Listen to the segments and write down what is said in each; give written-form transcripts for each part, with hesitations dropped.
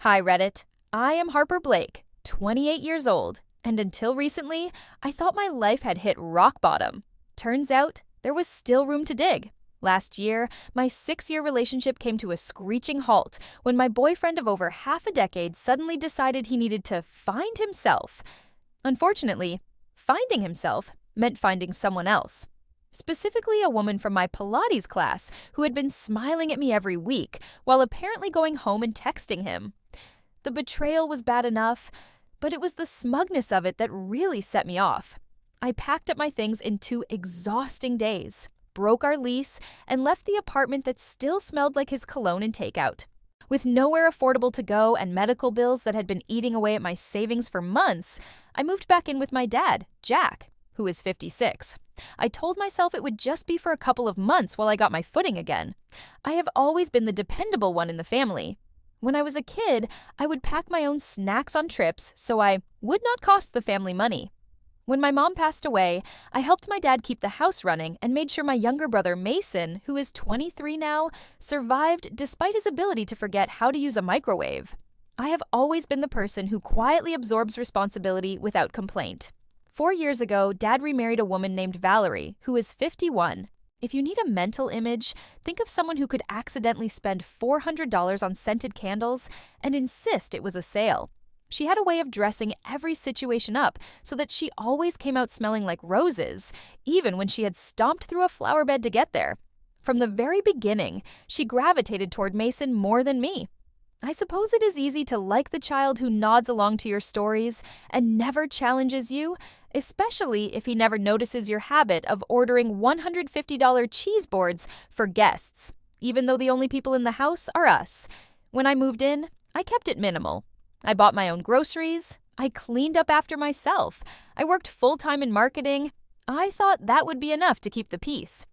Hi, Reddit. I am Harper Blake, 28 years old, and until recently, I thought my life had hit rock bottom. Turns out, there was still room to dig. Last year, my 6-year relationship came to a screeching halt when my boyfriend of over half a decade suddenly decided he needed to find himself. Unfortunately, finding himself meant finding someone else. Specifically, a woman from my Pilates class who had been smiling at me every week while apparently going home and texting him. The betrayal was bad enough, but it was the smugness of it that really set me off. I packed up my things in 2 exhausting days, broke our lease, and left the apartment that still smelled like his cologne and takeout. With nowhere affordable to go and medical bills that had been eating away at my savings for months, I moved back in with my dad, Jack, who is 56. I told myself it would just be for a couple of months while I got my footing again. I have always been the dependable one in the family. When I was a kid, I would pack my own snacks on trips so I would not cost the family money. When my mom passed away, I helped my dad keep the house running and made sure my younger brother Mason, who is 23 now, survived despite his ability to forget how to use a microwave. I have always been the person who quietly absorbs responsibility without complaint. 4 years ago, Dad remarried a woman named Valerie, who is 51. If you need a mental image, think of someone who could accidentally spend $400 on scented candles and insist it was a sale. She had a way of dressing every situation up so that she always came out smelling like roses, even when she had stomped through a flower bed to get there. From the very beginning, she gravitated toward Mason more than me. I suppose it is easy to like the child who nods along to your stories and never challenges you, especially if he never notices your habit of ordering $150 cheese boards for guests, even though the only people in the house are us. When I moved in, I kept it minimal. I bought my own groceries. I cleaned up after myself. I worked full-time in marketing. I thought that would be enough to keep the peace.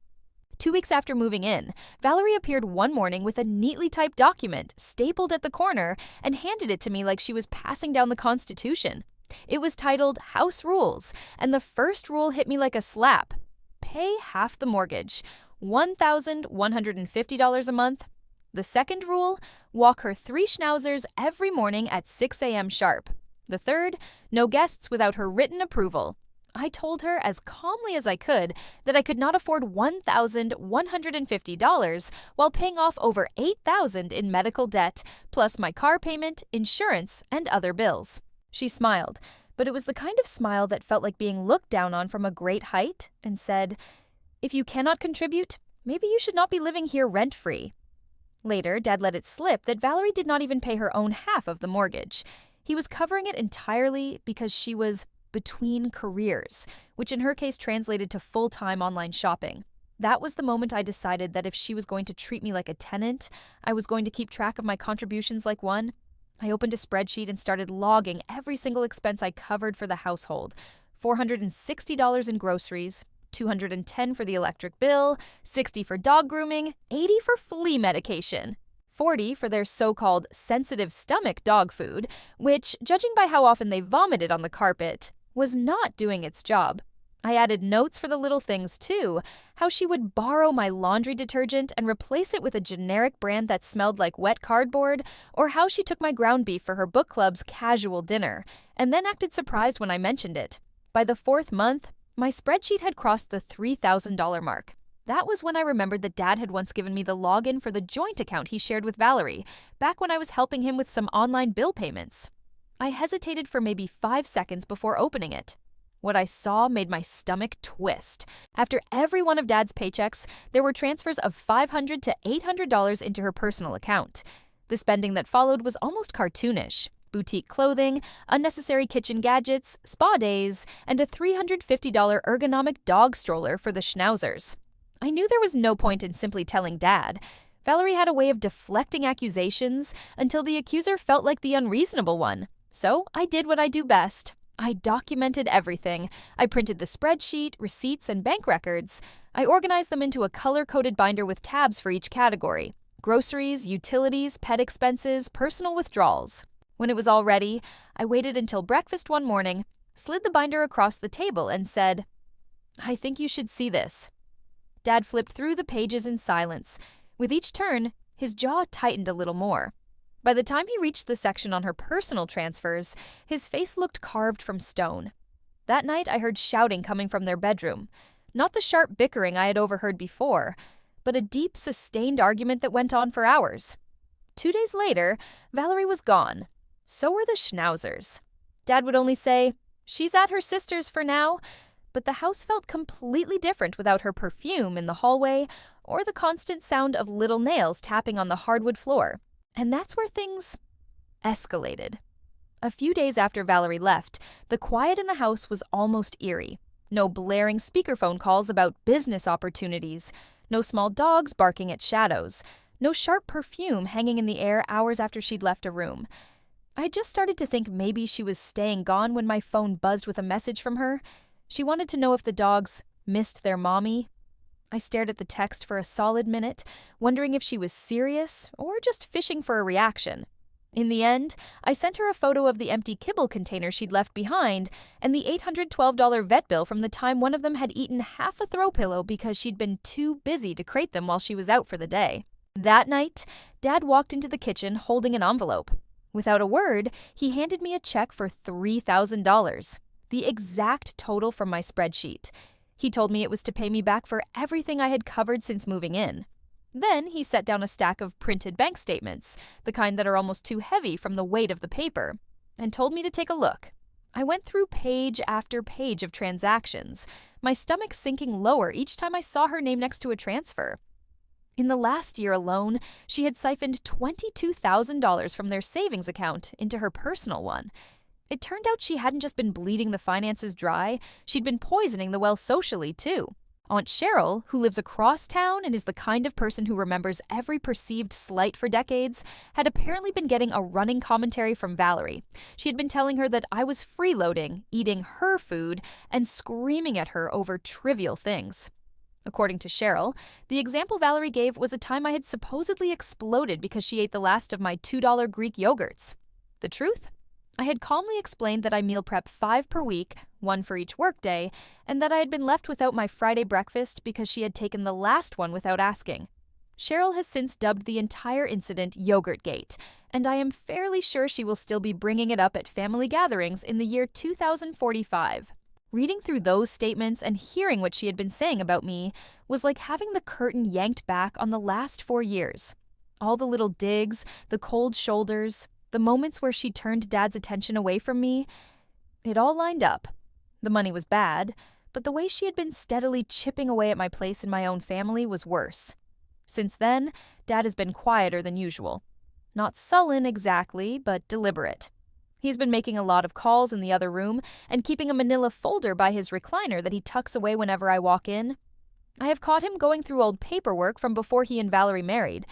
2 weeks after moving in, Valerie appeared one morning with a neatly typed document stapled at the corner and handed it to me like she was passing down the Constitution. It was titled House Rules, and the first rule hit me like a slap. Pay half the mortgage, $1,150 a month. The second rule, walk her 3 schnauzers every morning at 6 a.m. sharp. The third, no guests without her written approval. I told her as calmly as I could that I could not afford $1,150 while paying off over $8,000 in medical debt, plus my car payment, insurance, and other bills. She smiled, but it was the kind of smile that felt like being looked down on from a great height, and said, "If you cannot contribute, maybe you should not be living here rent-free." Later, Dad let it slip that Valerie did not even pay her own half of the mortgage. He was covering it entirely because she was between careers, which in her case translated to full-time online shopping. That was the moment I decided that if she was going to treat me like a tenant, I was going to keep track of my contributions like one. I opened a spreadsheet and started logging every single expense I covered for the household. $460 in groceries, $210 for the electric bill, $60 for dog grooming, $80 for flea medication, $40 for their so-called sensitive stomach dog food, which, judging by how often they vomited on the carpet, was not doing its job. I added notes for the little things too, how she would borrow my laundry detergent and replace it with a generic brand that smelled like wet cardboard, or how she took my ground beef for her book club's casual dinner, and then acted surprised when I mentioned it. By the 4th month, my spreadsheet had crossed the $3,000 mark. That was when I remembered that Dad had once given me the login for the joint account he shared with Valerie, back when I was helping him with some online bill payments. I hesitated for maybe 5 seconds before opening it. What I saw made my stomach twist. After every one of Dad's paychecks, there were transfers of $500 to $800 into her personal account. The spending that followed was almost cartoonish. Boutique clothing, unnecessary kitchen gadgets, spa days, and a $350 ergonomic dog stroller for the schnauzers. I knew there was no point in simply telling Dad. Valerie had a way of deflecting accusations until the accuser felt like the unreasonable one. So I did what I do best. I documented everything. I printed the spreadsheet, receipts, and bank records. I organized them into a color-coded binder with tabs for each category: groceries, utilities, pet expenses, personal withdrawals. When it was all ready, I waited until breakfast one morning, slid the binder across the table, and said, "I think you should see this." Dad flipped through the pages in silence. With each turn, his jaw tightened a little more. By the time he reached the section on her personal transfers, his face looked carved from stone. That night, I heard shouting coming from their bedroom. Not the sharp bickering I had overheard before, but a deep, sustained argument that went on for hours. 2 days later, Valerie was gone. So were the schnauzers. Dad would only say, "She's at her sister's for now," but the house felt completely different without her perfume in the hallway or the constant sound of little nails tapping on the hardwood floor. And that's where things escalated. A few days after Valerie left, the quiet in the house was almost eerie. No blaring speakerphone calls about business opportunities, no small dogs barking at shadows, no sharp perfume hanging in the air hours after she'd left a room. I had just started to think maybe she was staying gone when my phone buzzed with a message from her. She wanted to know if the dogs missed their mommy. I stared at the text for a solid minute, wondering if she was serious or just fishing for a reaction. In the end, I sent her a photo of the empty kibble container she'd left behind and the $812 vet bill from the time one of them had eaten half a throw pillow because she'd been too busy to crate them while she was out for the day. That night, Dad walked into the kitchen holding an envelope. Without a word, he handed me a check for $3,000, the exact total from my spreadsheet. He told me it was to pay me back for everything I had covered since moving in. Then he set down a stack of printed bank statements, the kind that are almost too heavy from the weight of the paper, and told me to take a look. I went through page after page of transactions, my stomach sinking lower each time I saw her name next to a transfer. In the last year alone, she had siphoned $22,000 from their savings account into her personal one. It turned out she hadn't just been bleeding the finances dry, she'd been poisoning the well socially, too. Aunt Cheryl, who lives across town and is the kind of person who remembers every perceived slight for decades, had apparently been getting a running commentary from Valerie. She had been telling her that I was freeloading, eating her food, and screaming at her over trivial things. According to Cheryl, the example Valerie gave was a time I had supposedly exploded because she ate the last of my $2 Greek yogurts. The truth? I had calmly explained that I meal prep 5 per week, 1 for each workday, and that I had been left without my Friday breakfast because she had taken the last one without asking. Cheryl has since dubbed the entire incident Yogurtgate, and I am fairly sure she will still be bringing it up at family gatherings in the year 2045. Reading through those statements and hearing what she had been saying about me was like having the curtain yanked back on the last 4 years. All the little digs, the cold shoulders, the moments where she turned Dad's attention away from me, it all lined up. The money was bad, but the way she had been steadily chipping away at my place in my own family was worse. Since then, Dad has been quieter than usual. Not sullen exactly, but deliberate. He's been making a lot of calls in the other room and keeping a manila folder by his recliner that he tucks away whenever I walk in. I have caught him going through old paperwork from before he and Valerie married,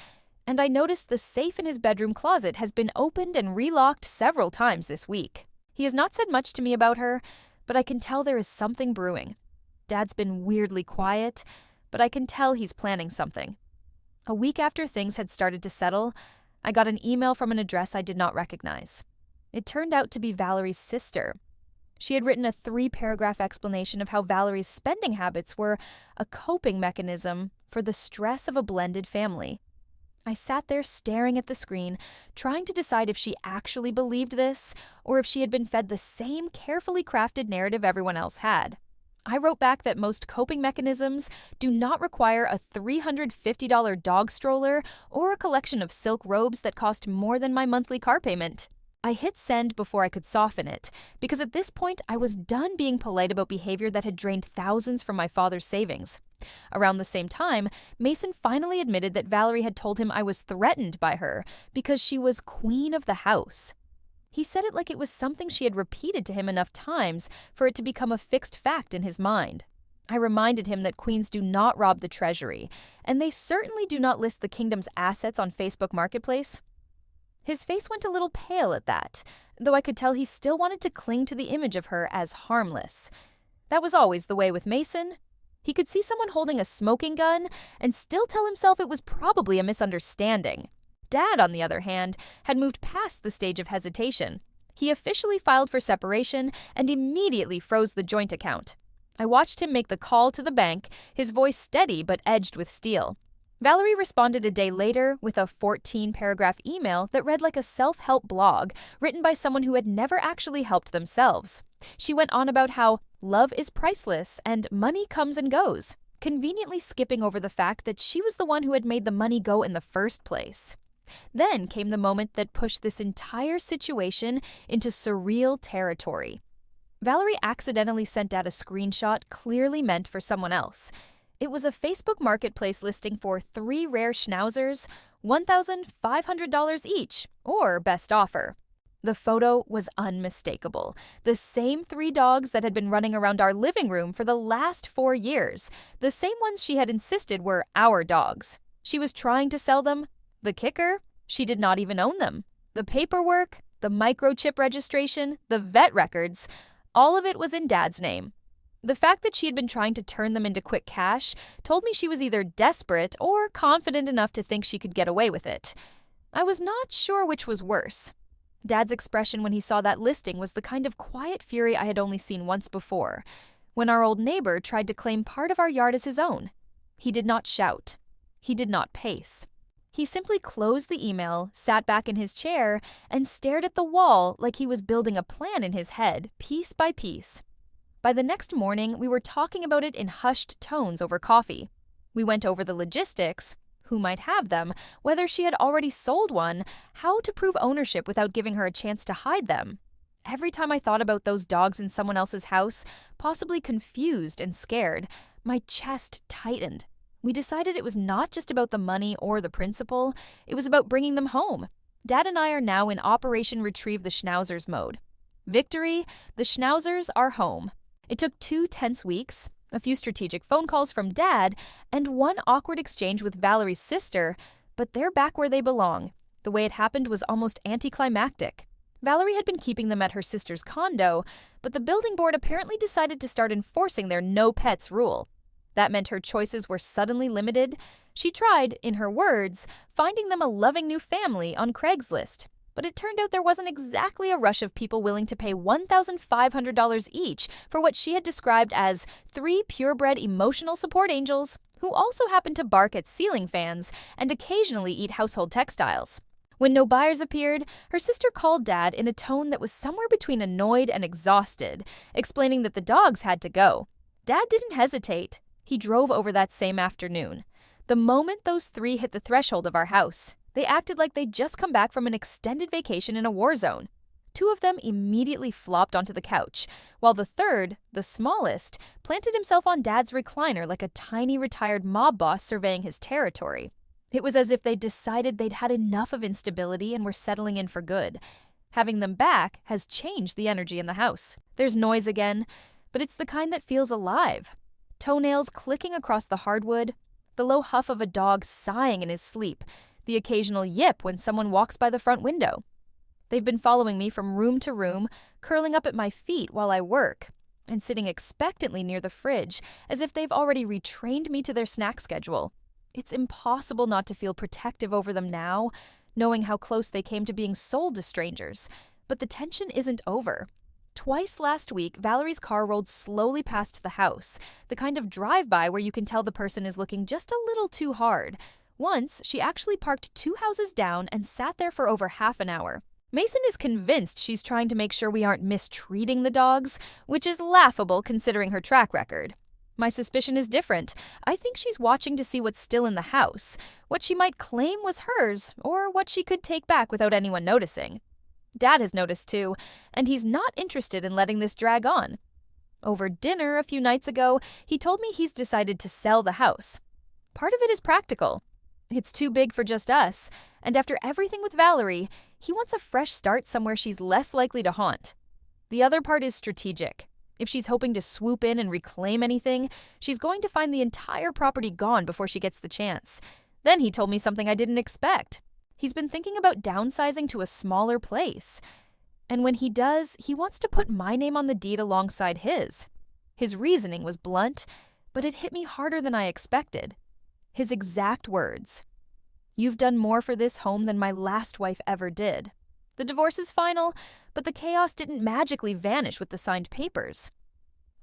and I noticed the safe in his bedroom closet has been opened and relocked several times this week. He has not said much to me about her, but I can tell there is something brewing. Dad's been weirdly quiet, but I can tell he's planning something. A week after things had started to settle, I got an email from an address I did not recognize. It turned out to be Valerie's sister. She had written a 3-paragraph explanation of how Valerie's spending habits were a coping mechanism for the stress of a blended family. I sat there staring at the screen, trying to decide if she actually believed this or if she had been fed the same carefully crafted narrative everyone else had. I wrote back that most coping mechanisms do not require a $350 dog stroller or a collection of silk robes that cost more than my monthly car payment. I hit send before I could soften it, because at this point I was done being polite about behavior that had drained thousands from my father's savings. Around the same time, Mason finally admitted that Valerie had told him I was threatened by her because she was queen of the house. He said it like it was something she had repeated to him enough times for it to become a fixed fact in his mind. I reminded him that queens do not rob the treasury, and they certainly do not list the kingdom's assets on Facebook Marketplace. His face went a little pale at that, though I could tell he still wanted to cling to the image of her as harmless. That was always the way with Mason. He could see someone holding a smoking gun and still tell himself it was probably a misunderstanding. Dad, on the other hand, had moved past the stage of hesitation. He officially filed for separation and immediately froze the joint account. I watched him make the call to the bank, his voice steady but edged with steel. Valerie responded a day later with a 14-paragraph email that read like a self-help blog written by someone who had never actually helped themselves. She went on about how love is priceless and money comes and goes, conveniently skipping over the fact that she was the one who had made the money go in the first place. Then came the moment that pushed this entire situation into surreal territory. Valerie accidentally sent out a screenshot clearly meant for someone else. It was a Facebook Marketplace listing for 3 rare schnauzers, $1,500 each, or best offer. The photo was unmistakable. The same 3 dogs that had been running around our living room for the last 4 years. The same ones she had insisted were our dogs. She was trying to sell them. The kicker? She did not even own them. The paperwork, the microchip registration, the vet records, all of it was in Dad's name. The fact that she had been trying to turn them into quick cash told me she was either desperate or confident enough to think she could get away with it. I was not sure which was worse. Dad's expression when he saw that listing was the kind of quiet fury I had only seen once before, when our old neighbor tried to claim part of our yard as his own. He did not shout. He did not pace. He simply closed the email, sat back in his chair, and stared at the wall like he was building a plan in his head, piece by piece. By the next morning, we were talking about it in hushed tones over coffee. We went over the logistics, who might have them, whether she had already sold one, how to prove ownership without giving her a chance to hide them. Every time I thought about those dogs in someone else's house, possibly confused and scared, my chest tightened. We decided it was not just about the money or the principle, it was about bringing them home. Dad and I are now in Operation Retrieve the Schnauzers mode. Victory, the Schnauzers are home. It took 2 tense weeks, a few strategic phone calls from Dad, and one awkward exchange with Valerie's sister, but they're back where they belong. The way it happened was almost anticlimactic. Valerie had been keeping them at her sister's condo, but the building board apparently decided to start enforcing their no pets rule. That meant her choices were suddenly limited. She tried, in her words, finding them a loving new family on Craigslist. But it turned out there wasn't exactly a rush of people willing to pay $1,500 each for what she had described as 3 purebred emotional support angels who also happened to bark at ceiling fans and occasionally eat household textiles. When no buyers appeared, her sister called Dad in a tone that was somewhere between annoyed and exhausted, explaining that the dogs had to go. Dad didn't hesitate. He drove over that same afternoon. The moment those 3 hit the threshold of our house, they acted like they'd just come back from an extended vacation in a war zone. 2 of them immediately flopped onto the couch, while the third, the smallest, planted himself on Dad's recliner like a tiny retired mob boss surveying his territory. It was as if they'd decided they'd had enough of instability and were settling in for good. Having them back has changed the energy in the house. There's noise again, but it's the kind that feels alive. Toenails clicking across the hardwood, the low huff of a dog sighing in his sleep, the occasional yip when someone walks by the front window. They've been following me from room to room, curling up at my feet while I work, and sitting expectantly near the fridge, as if they've already retrained me to their snack schedule. It's impossible not to feel protective over them now, knowing how close they came to being sold to strangers. But the tension isn't over. Twice last week, Valerie's car rolled slowly past the house, the kind of drive-by where you can tell the person is looking just a little too hard. Once, she actually parked 2 houses down and sat there for over half an hour. Mason is convinced she's trying to make sure we aren't mistreating the dogs, which is laughable considering her track record. My suspicion is different. I think she's watching to see what's still in the house, what she might claim was hers, or what she could take back without anyone noticing. Dad has noticed too, and he's not interested in letting this drag on. Over dinner a few nights ago, he told me he's decided to sell the house. Part of it is practical. It's too big for just us, and after everything with Valerie, he wants a fresh start somewhere she's less likely to haunt. The other part is strategic. If she's hoping to swoop in and reclaim anything, she's going to find the entire property gone before she gets the chance. Then he told me something I didn't expect. He's been thinking about downsizing to a smaller place. And when he does, he wants to put my name on the deed alongside his. His reasoning was blunt, but it hit me harder than I expected. His exact words: "You've done more for this home than my last wife ever did." The divorce is final, but the chaos didn't magically vanish with the signed papers.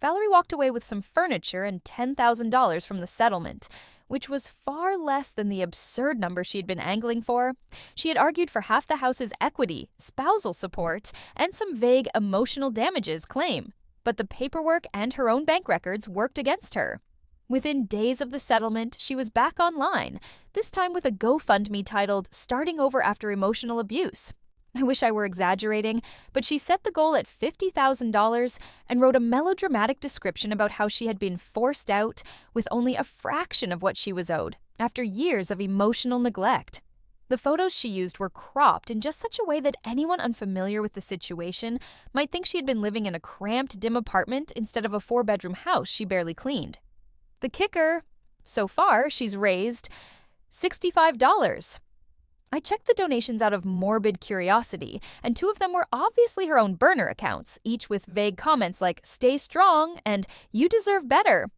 Valerie walked away with some furniture and $10,000 from the settlement, which was far less than the absurd number she'd been angling for. She had argued for half the house's equity, spousal support, and some vague emotional damages claim. But the paperwork and her own bank records worked against her. Within days of the settlement, she was back online, this time with a GoFundMe titled "Starting Over After Emotional Abuse." I wish I were exaggerating, but she set the goal at $50,000 and wrote a melodramatic description about how she had been forced out with only a fraction of what she was owed after years of emotional neglect. The photos she used were cropped in just such a way that anyone unfamiliar with the situation might think she had been living in a cramped, dim apartment instead of a 4-bedroom house she barely cleaned. The kicker, so far, she's raised $65. I checked the donations out of morbid curiosity, and 2 of them were obviously her own burner accounts, each with vague comments like "stay strong" and "you deserve better."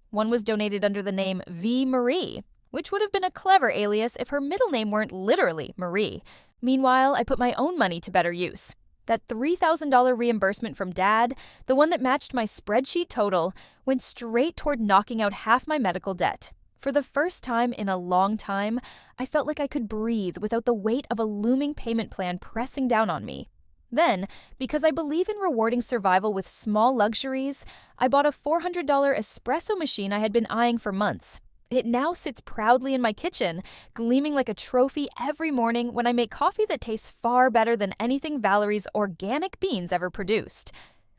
One was donated under the name V. Marie, which would have been a clever alias if her middle name weren't literally Marie. Meanwhile, I put my own money to better use. That $3,000 reimbursement from Dad, the one that matched my spreadsheet total, went straight toward knocking out half my medical debt. For the first time in a long time, I felt like I could breathe without the weight of a looming payment plan pressing down on me. Then, because I believe in rewarding survival with small luxuries, I bought a $400 espresso machine I had been eyeing for months. It now sits proudly in my kitchen, gleaming like a trophy every morning when I make coffee that tastes far better than anything Valerie's organic beans ever produced.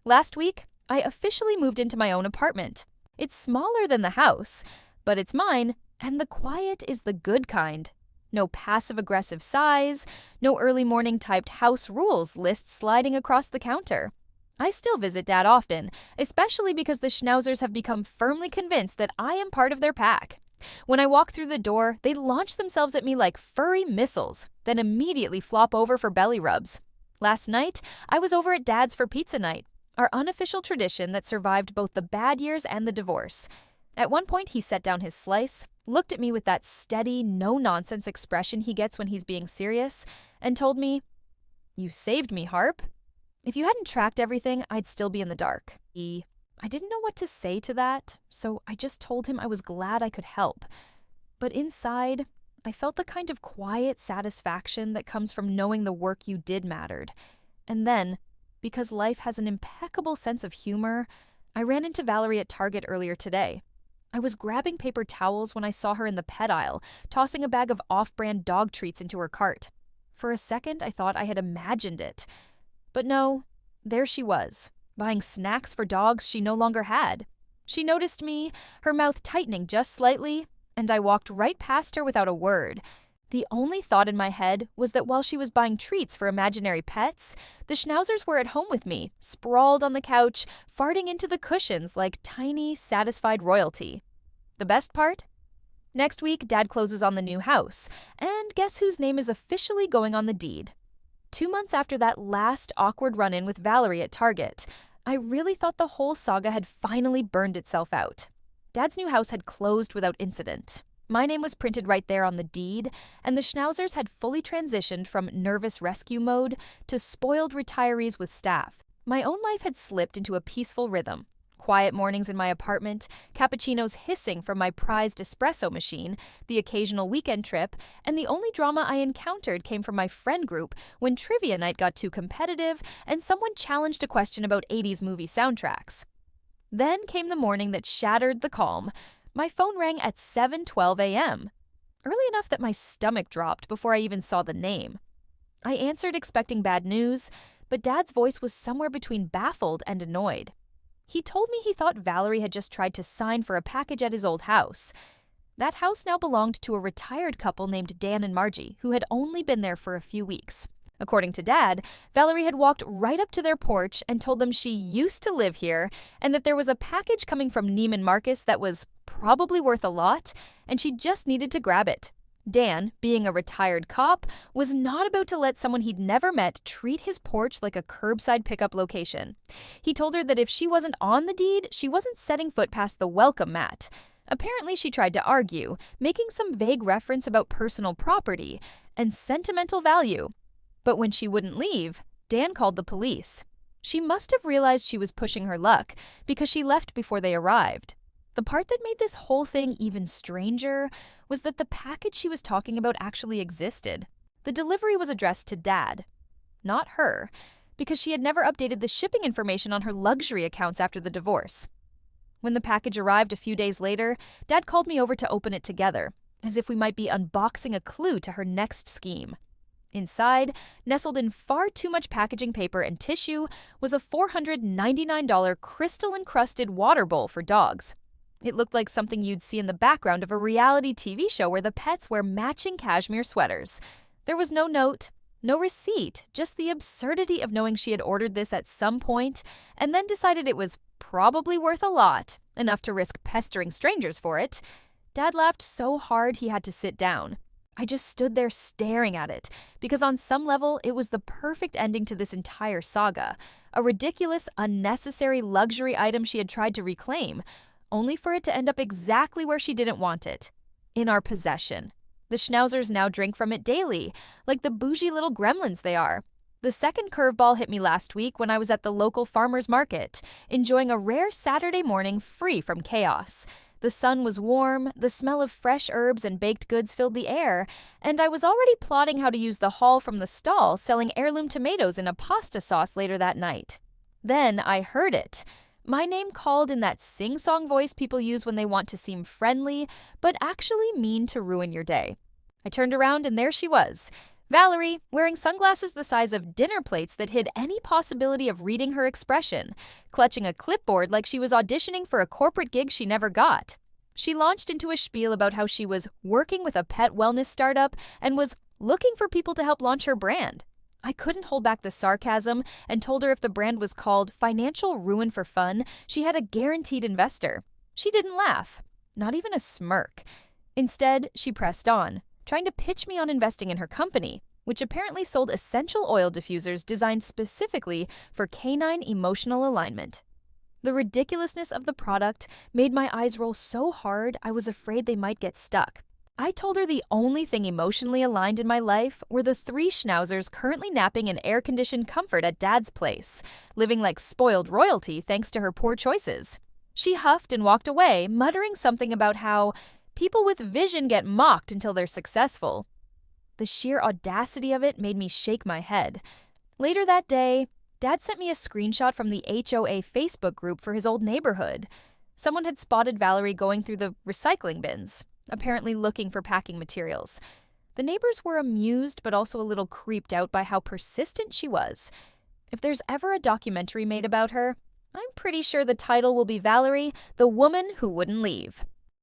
Last week, I officially moved into my own apartment. It's smaller than the house, but it's mine, and the quiet is the good kind. No passive-aggressive sighs, no early morning typed house rules list sliding across the counter. I still visit Dad often, especially because the schnauzers have become firmly convinced that I am part of their pack. When I walk through the door, they launch themselves at me like furry missiles, then immediately flop over for belly rubs. Last night, I was over at Dad's for pizza night, our unofficial tradition that survived both the bad years and the divorce. At one point, he set down his slice, looked at me with that steady, no-nonsense expression he gets when he's being serious, and told me, "You saved me, Harp." If you hadn't tracked everything, I'd still be in the dark. I didn't know what to say to that, so I just told him I was glad I could help. But inside, I felt the kind of quiet satisfaction that comes from knowing the work you did mattered. And then, because life has an impeccable sense of humor, I ran into Valerie at Target earlier today. I was grabbing paper towels when I saw her in the pet aisle, tossing a bag of off-brand dog treats into her cart. For a second, I thought I had imagined it. But no, there she was, buying snacks for dogs she no longer had. She noticed me, her mouth tightening just slightly, and I walked right past her without a word. The only thought in my head was that while she was buying treats for imaginary pets, the schnauzers were at home with me, sprawled on the couch, farting into the cushions like tiny, satisfied royalty. The best part? Next week, Dad closes on the new house, and guess whose name is officially going on the deed? 2 months after that last awkward run-in with Valerie at Target, I really thought the whole saga had finally burned itself out. Dad's new house had closed without incident. My name was printed right there on the deed, and the schnauzers had fully transitioned from nervous rescue mode to spoiled retirees with staff. My own life had slipped into a peaceful rhythm. Quiet mornings in my apartment, cappuccinos hissing from my prized espresso machine, the occasional weekend trip, and the only drama I encountered came from my friend group when trivia night got too competitive and someone challenged a question about 80s movie soundtracks. Then came the morning that shattered the calm. My phone rang at 7:12 a.m., early enough that my stomach dropped before I even saw the name. I answered expecting bad news, but Dad's voice was somewhere between baffled and annoyed. He told me he thought Valerie had just tried to sign for a package at his old house. That house now belonged to a retired couple named Dan and Margie, who had only been there for a few weeks. According to Dad, Valerie had walked right up to their porch and told them she used to live here and that there was a package coming from Neiman Marcus that was probably worth a lot, and she just needed to grab it. Dan, being a retired cop, was not about to let someone he'd never met treat his porch like a curbside pickup location. He told her that if she wasn't on the deed, she wasn't setting foot past the welcome mat. Apparently, she tried to argue, making some vague reference about personal property and sentimental value. But when she wouldn't leave, Dan called the police. She must have realized she was pushing her luck because she left before they arrived. The part that made this whole thing even stranger was that the package she was talking about actually existed. The delivery was addressed to Dad, not her, because she had never updated the shipping information on her luxury accounts after the divorce. When the package arrived a few days later, Dad called me over to open it together, as if we might be unboxing a clue to her next scheme. Inside, nestled in far too much packaging paper and tissue, was a $499 crystal-encrusted water bowl for dogs. It looked like something you'd see in the background of a reality TV show where the pets wear matching cashmere sweaters. There was no note, no receipt, just the absurdity of knowing she had ordered this at some point and then decided it was probably worth a lot, enough to risk pestering strangers for it. Dad laughed so hard he had to sit down. I just stood there staring at it, because on some level it was the perfect ending to this entire saga, a ridiculous, unnecessary luxury item she had tried to reclaim, only for it to end up exactly where she didn't want it, in our possession. The schnauzers now drink from it daily, like the bougie little gremlins they are. The second curveball hit me last week when I was at the local farmer's market, enjoying a rare Saturday morning free from chaos. The sun was warm, the smell of fresh herbs and baked goods filled the air, and I was already plotting how to use the haul from the stall selling heirloom tomatoes in a pasta sauce later that night. Then I heard it. My name called in that sing-song voice people use when they want to seem friendly, but actually mean to ruin your day. I turned around and there she was, Valerie, wearing sunglasses the size of dinner plates that hid any possibility of reading her expression, clutching a clipboard like she was auditioning for a corporate gig she never got. She launched into a spiel about how she was working with a pet wellness startup and was looking for people to help launch her brand. I couldn't hold back the sarcasm and told her if the brand was called Financial Ruin for Fun, she had a guaranteed investor. She didn't laugh, not even a smirk. Instead, she pressed on, trying to pitch me on investing in her company, which apparently sold essential oil diffusers designed specifically for canine emotional alignment. The ridiculousness of the product made my eyes roll so hard I was afraid they might get stuck. I told her the only thing emotionally aligned in my life were the 3 schnauzers currently napping in air-conditioned comfort at Dad's place, living like spoiled royalty thanks to her poor choices. She huffed and walked away, muttering something about how people with vision get mocked until they're successful. The sheer audacity of it made me shake my head. Later that day, Dad sent me a screenshot from the HOA Facebook group for his old neighborhood. Someone had spotted Valerie going through the recycling bins, apparently looking for packing materials. The neighbors were amused but also a little creeped out by how persistent she was. If there's ever a documentary made about her, I'm pretty sure the title will be Valerie, the Woman Who Wouldn't Leave.